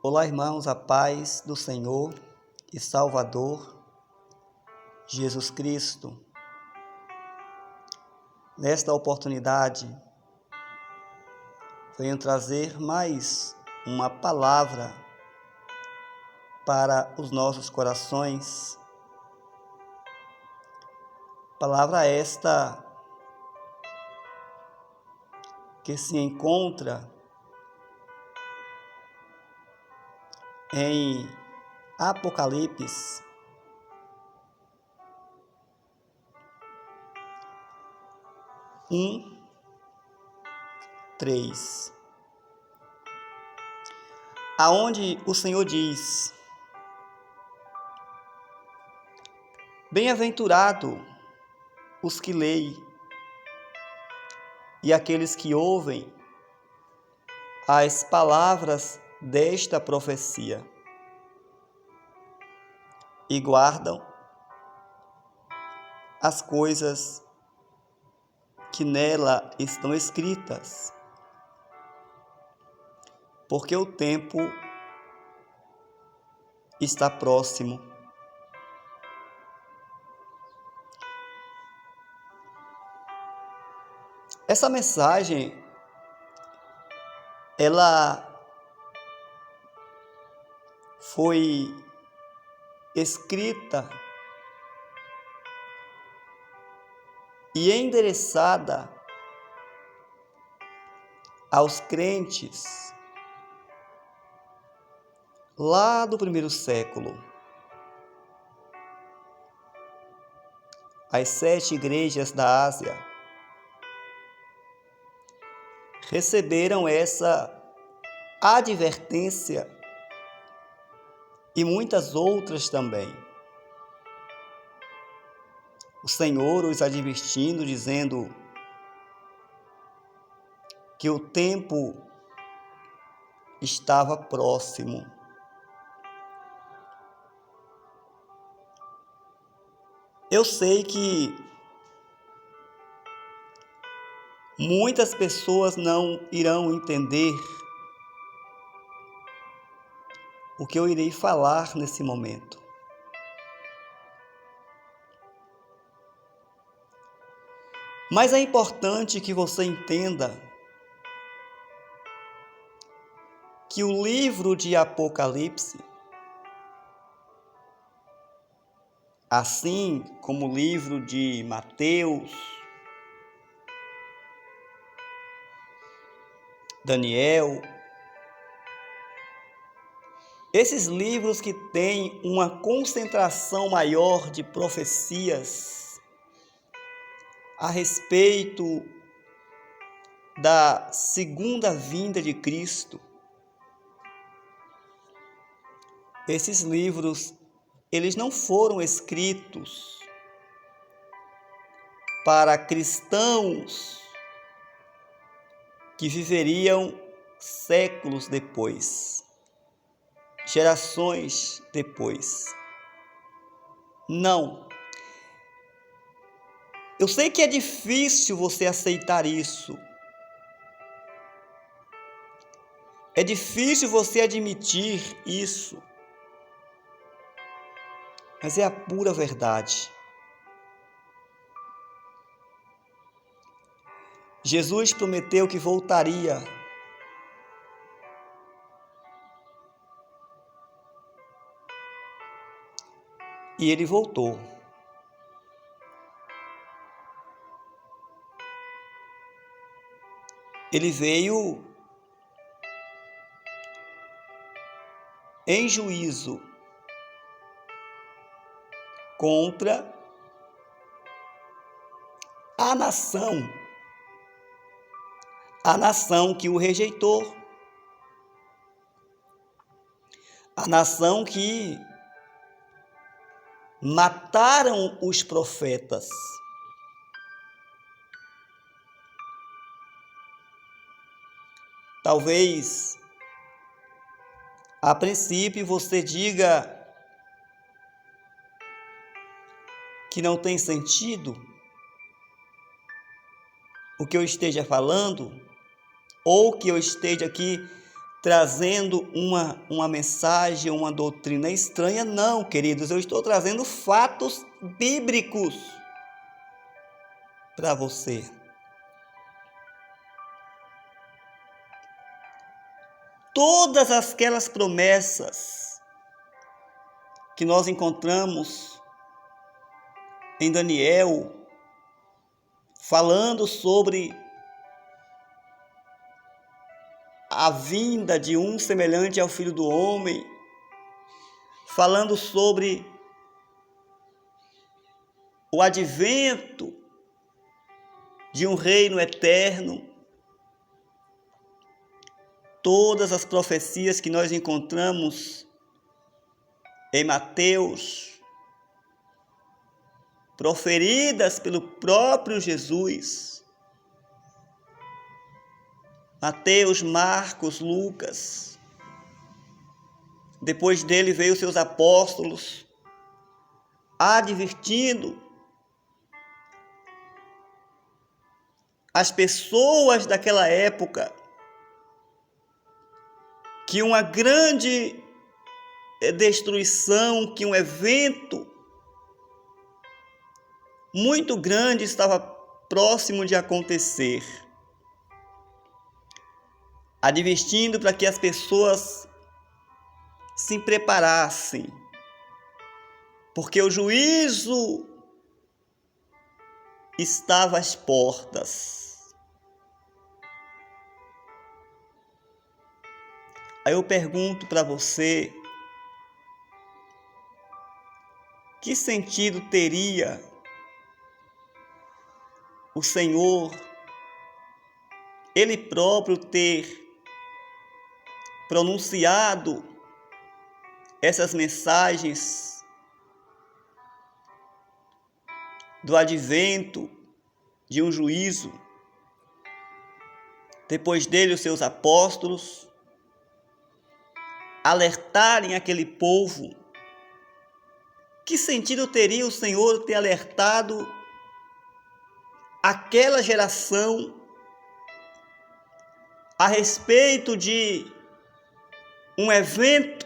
Olá, irmãos, a paz do Senhor e Salvador Jesus Cristo. Nesta oportunidade, venho trazer mais uma palavra para os nossos corações. Palavra esta que se encontra em Apocalipse, um 3, aonde o Senhor diz: bem-aventurado os que leem e aqueles que ouvem as palavras desta profecia e guardam as coisas que nela estão escritas, porque o tempo está próximo. Essa mensagem, ela foi escrita e endereçada aos crentes lá do primeiro século. As 7 igrejas da Ásia receberam essa advertência e muitas outras também. O Senhor os advertindo, dizendo que o tempo estava próximo. Eu sei que muitas pessoas não irão entender o que eu irei falar nesse momento. Mas é importante que você entenda que o livro de Apocalipse, assim como o livro de Mateus, Daniel, esses livros que têm uma concentração maior de profecias a respeito da segunda vinda de Cristo, esses livros, eles não foram escritos para cristãos que viveriam séculos depois, gerações depois. Não. Eu sei que é difícil você aceitar isso. É difícil você admitir isso. Mas é a pura verdade. Jesus prometeu que voltaria. E ele voltou. Ele veio em juízo contra a nação que o rejeitou, a nação que mataram os profetas. Talvez, a princípio, você diga que não tem sentido o que eu esteja falando, ou que eu esteja aqui trazendo uma mensagem, uma doutrina estranha. Não, queridos, eu estou trazendo fatos bíblicos para você. Todas aquelas promessas que nós encontramos em Daniel, falando sobre a vinda de um semelhante ao Filho do Homem, falando sobre o advento de um reino eterno, todas as profecias que nós encontramos em Mateus, proferidas pelo próprio Jesus, Mateus, Marcos, Lucas. Depois dele veio seus apóstolos, advertindo as pessoas daquela época que uma grande destruição, que um evento muito grande estava próximo de acontecer, advertindo para que as pessoas se preparassem, porque o juízo estava às portas. Aí eu pergunto para você, que sentido teria o Senhor, Ele próprio, ter pronunciado essas mensagens do advento de um juízo, depois dele os seus apóstolos alertarem aquele povo? Que sentido teria o Senhor ter alertado aquela geração a respeito de um evento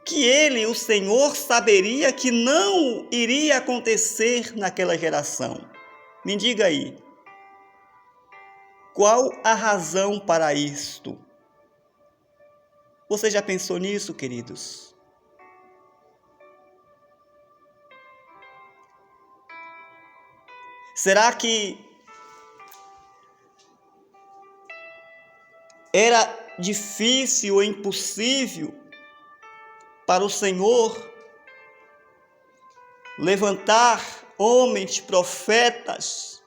que ele, o Senhor, saberia que não iria acontecer naquela geração? Me diga aí, qual a razão para isto? Você já pensou nisso, queridos? Será que era difícil ou impossível para o Senhor levantar homens, profetas,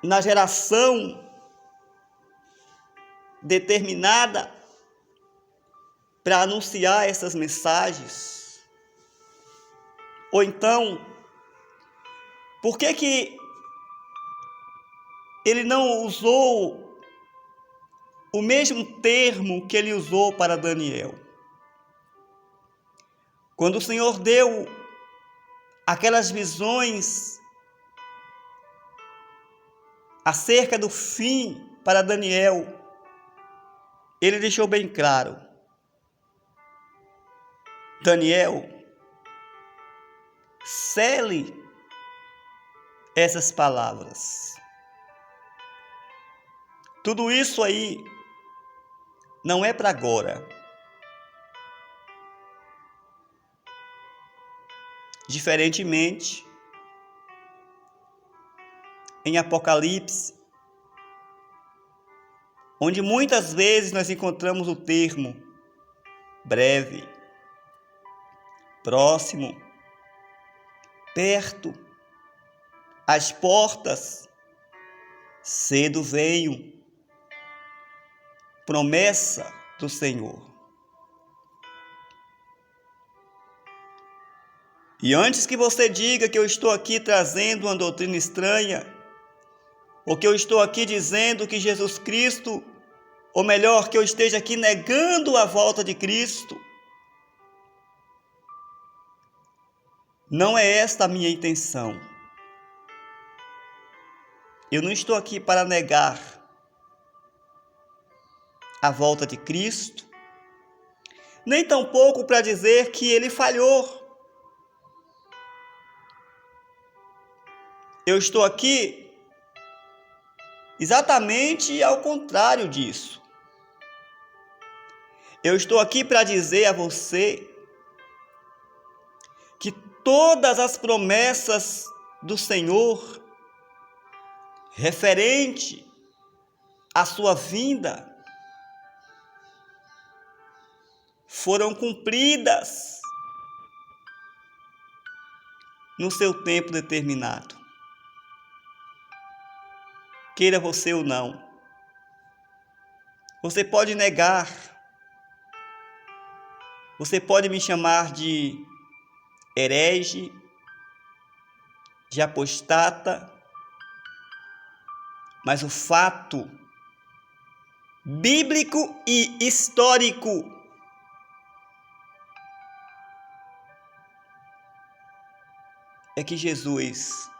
na geração determinada para anunciar essas mensagens? Ou então, por que ele não usou o mesmo termo que ele usou para Daniel? Quando o Senhor deu aquelas visões acerca do fim para Daniel, ele deixou bem claro: Daniel, cele essas palavras. Tudo isso aí não é para agora. Diferentemente, em Apocalipse, onde muitas vezes nós encontramos o termo breve, próximo, perto, às portas, cedo venho, promessa do Senhor. E antes que você diga que eu estou aqui trazendo uma doutrina estranha, ou que eu estou aqui dizendo que Jesus Cristo, ou melhor, que eu esteja aqui negando a volta de Cristo, não é esta a minha intenção. Eu não estou aqui para negar a volta de Cristo, nem tampouco para dizer que ele falhou. Eu estou aqui exatamente ao contrário disso. Eu estou aqui para dizer a você que todas as promessas do Senhor referente à sua vinda foram cumpridas no seu tempo determinado. Queira você ou não. Você pode negar. Você pode me chamar de herege, de apostata, mas o fato bíblico e histórico é que Jesus,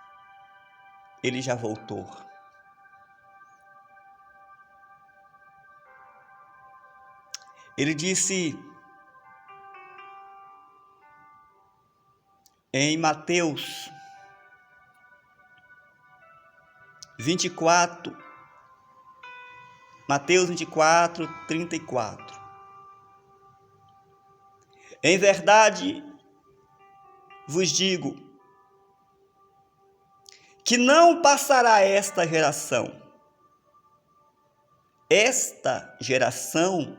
ele já voltou. Ele disse em Mateus 24, 34. Em verdade vos digo que não passará esta geração. Esta geração,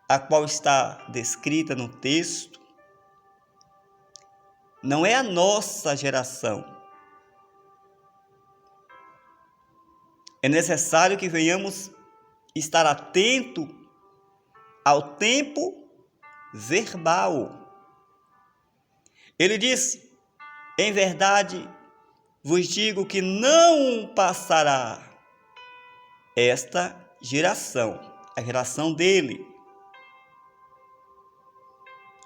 a qual está descrita no texto, não é a nossa geração. É necessário que venhamos estar atento ao tempo verbal. Ele disse: em verdade vos digo que não passará esta geração, a geração dele,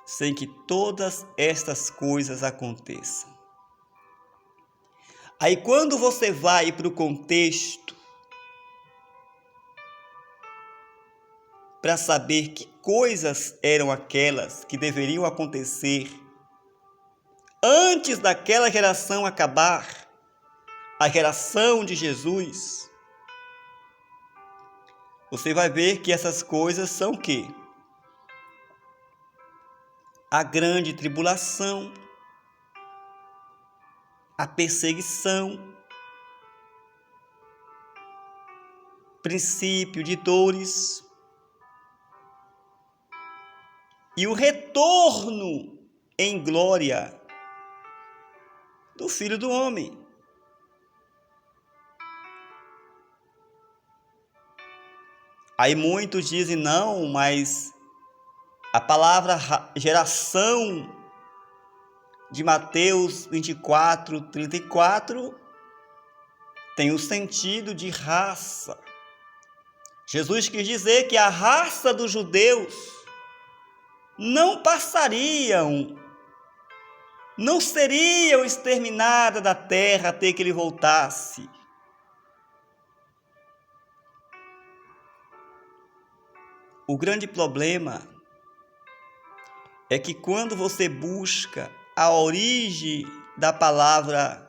sem que todas estas coisas aconteçam. Aí quando você vai para o contexto, para saber que coisas eram aquelas que deveriam acontecer antes daquela geração acabar, a geração de Jesus, você vai ver que essas coisas são o quê? A grande tribulação, a perseguição, princípio de dores e o retorno em glória do Filho do Homem. Aí muitos dizem: não, mas a palavra geração de Mateus 24, 34 tem o sentido de raça. Jesus quis dizer que a raça dos judeus não passariam, não seriam exterminadas da terra até que ele voltasse. O grande problema é que quando você busca a origem da palavra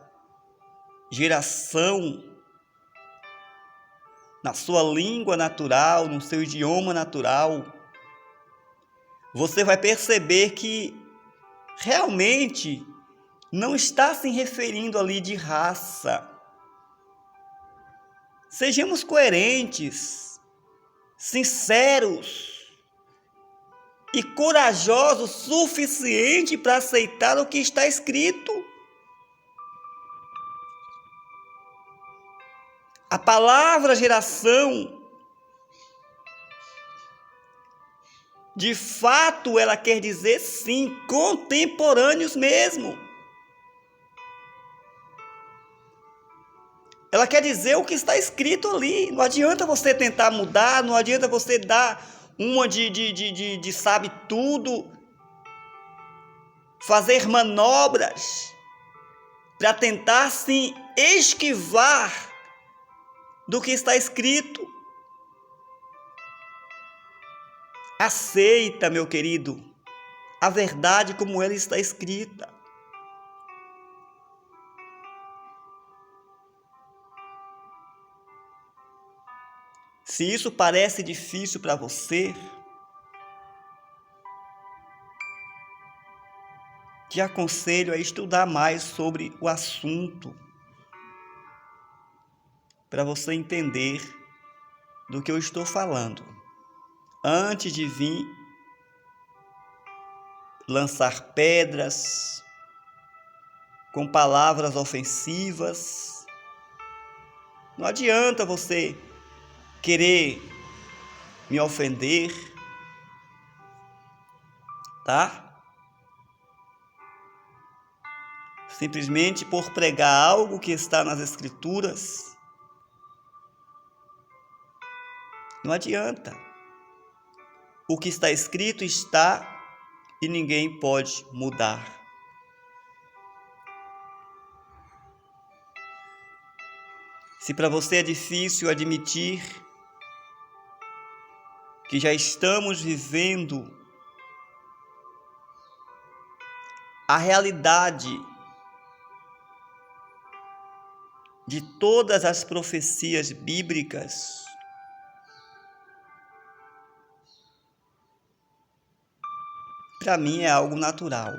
geração na sua língua natural, no seu idioma natural, você vai perceber que realmente não está se referindo ali de raça. Sejamos coerentes, sinceros e corajosos o suficiente para aceitar o que está escrito. A palavra geração, de fato, ela quer dizer sim, contemporâneos mesmo. Ela quer dizer o que está escrito ali. Não adianta você tentar mudar, não adianta você dar uma de sabe tudo, fazer manobras para tentar se esquivar do que está escrito. Aceita, meu querido, a verdade como ela está escrita. Se isso parece difícil para você, te aconselho a estudar mais sobre o assunto, para você entender do que eu estou falando, antes de vir lançar pedras com palavras ofensivas. Não adianta você querer me ofender, tá? Simplesmente por pregar algo que está nas Escrituras, não adianta. O que está escrito está e ninguém pode mudar. Se para você é difícil admitir que já estamos vivendo a realidade de todas as profecias bíblicas, para mim é algo natural.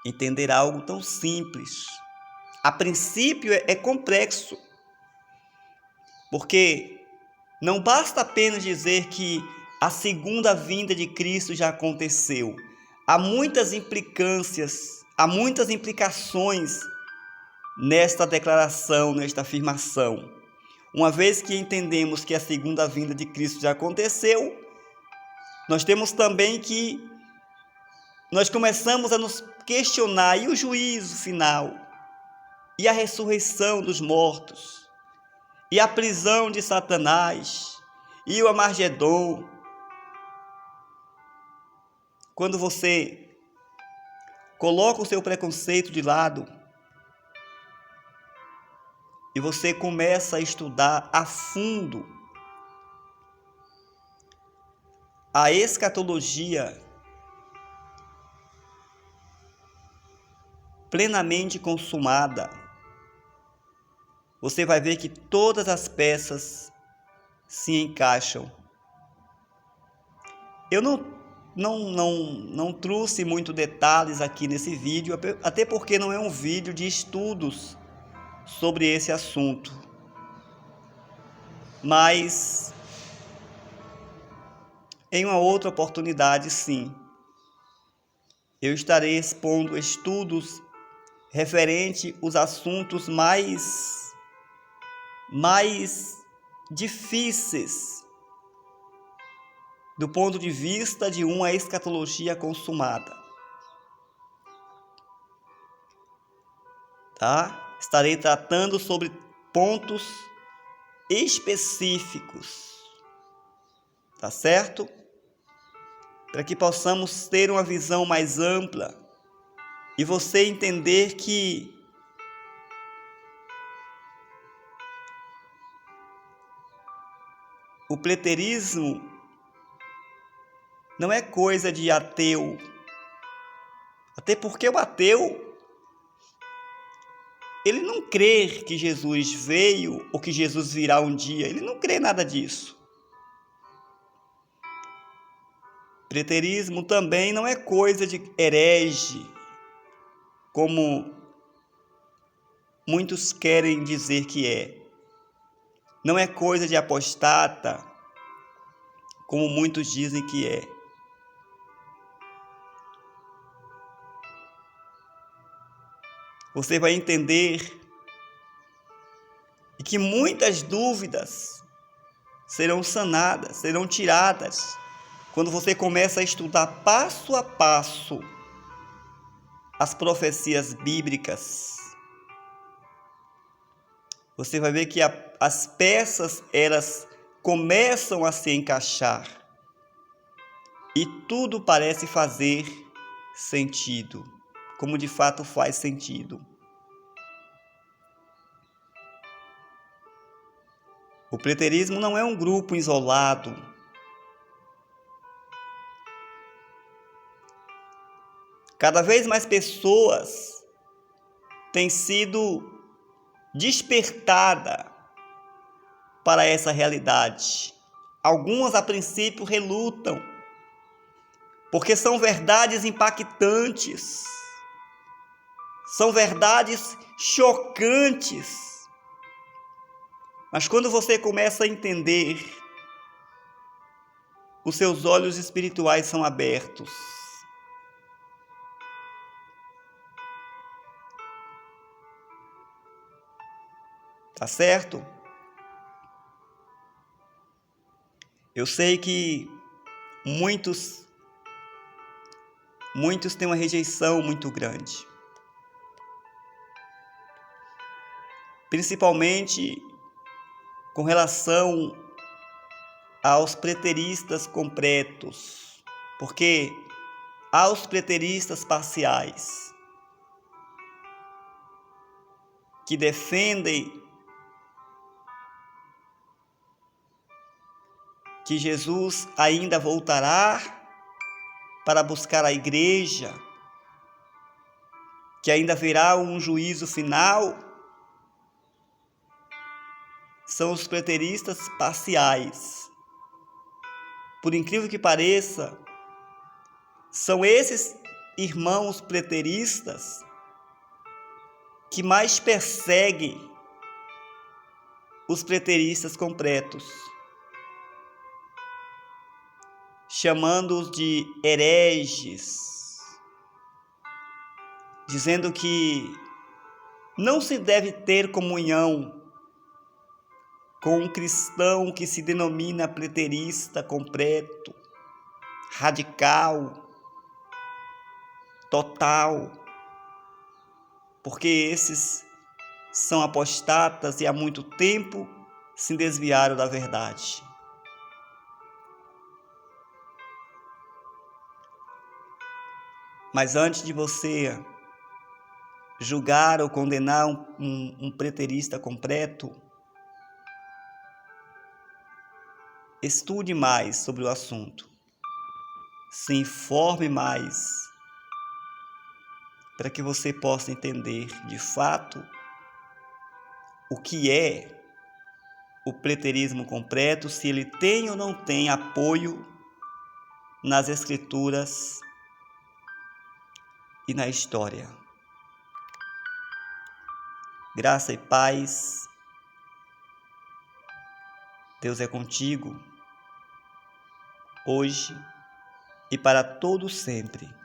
Entender algo tão simples. A princípio é complexo, porque não basta apenas dizer que a segunda vinda de Cristo já aconteceu. Há muitas implicâncias, há muitas implicações nesta declaração, nesta afirmação. Uma vez que entendemos que a segunda vinda de Cristo já aconteceu, nós temos também que nós começamos a nos questionar: e o juízo final? E a ressurreição dos mortos? E a prisão de Satanás? E o Armagedon? Quando você coloca o seu preconceito de lado e você começa a estudar a fundo a escatologia plenamente consumada, você vai ver que todas as peças se encaixam. Eu não trouxe muito detalhes aqui nesse vídeo, até porque não é um vídeo de estudos sobre esse assunto. Mas em uma outra oportunidade, sim, eu estarei expondo estudos referente aos assuntos mais difíceis do ponto de vista de uma escatologia consumada. Tá? Estarei tratando sobre pontos específicos, tá certo? Para que possamos ter uma visão mais ampla e você entender que o preterismo não é coisa de ateu. Até porque o ateu, ele não crê que Jesus veio ou que Jesus virá um dia. Ele não crê nada disso. Preterismo também não é coisa de herege, como muitos querem dizer que é. Não é coisa de apostata, como muitos dizem que é. Você vai entender que muitas dúvidas serão sanadas, serão tiradas, quando você começa a estudar passo a passo as profecias bíblicas. Você vai ver que as peças, elas começam a se encaixar e tudo parece fazer sentido, como de fato faz sentido. O preterismo não é um grupo isolado. Cada vez mais pessoas têm sido despertadas para essa realidade. Algumas, a princípio, relutam, porque são verdades impactantes, são verdades chocantes. Mas quando você começa a entender, os seus olhos espirituais são abertos. Tá certo? Eu sei que muitos têm uma rejeição muito grande. Principalmente com relação aos preteristas completos, porque há os preteristas parciais que defendem que Jesus ainda voltará para buscar a igreja, que ainda haverá um juízo final. São os preteristas parciais. Por incrível que pareça, são esses irmãos preteristas que mais perseguem os preteristas completos, chamando-os de hereges, dizendo que não se deve ter comunhão com um cristão que se denomina preterista completo, radical, total, porque esses são apostatas e há muito tempo se desviaram da verdade. Mas antes de você julgar ou condenar um preterista completo, estude mais sobre o assunto, se informe mais, para que você possa entender de fato o que é o preterismo completo, se ele tem ou não tem apoio nas Escrituras e na história. Graça e paz. Deus é contigo, hoje e para todo sempre.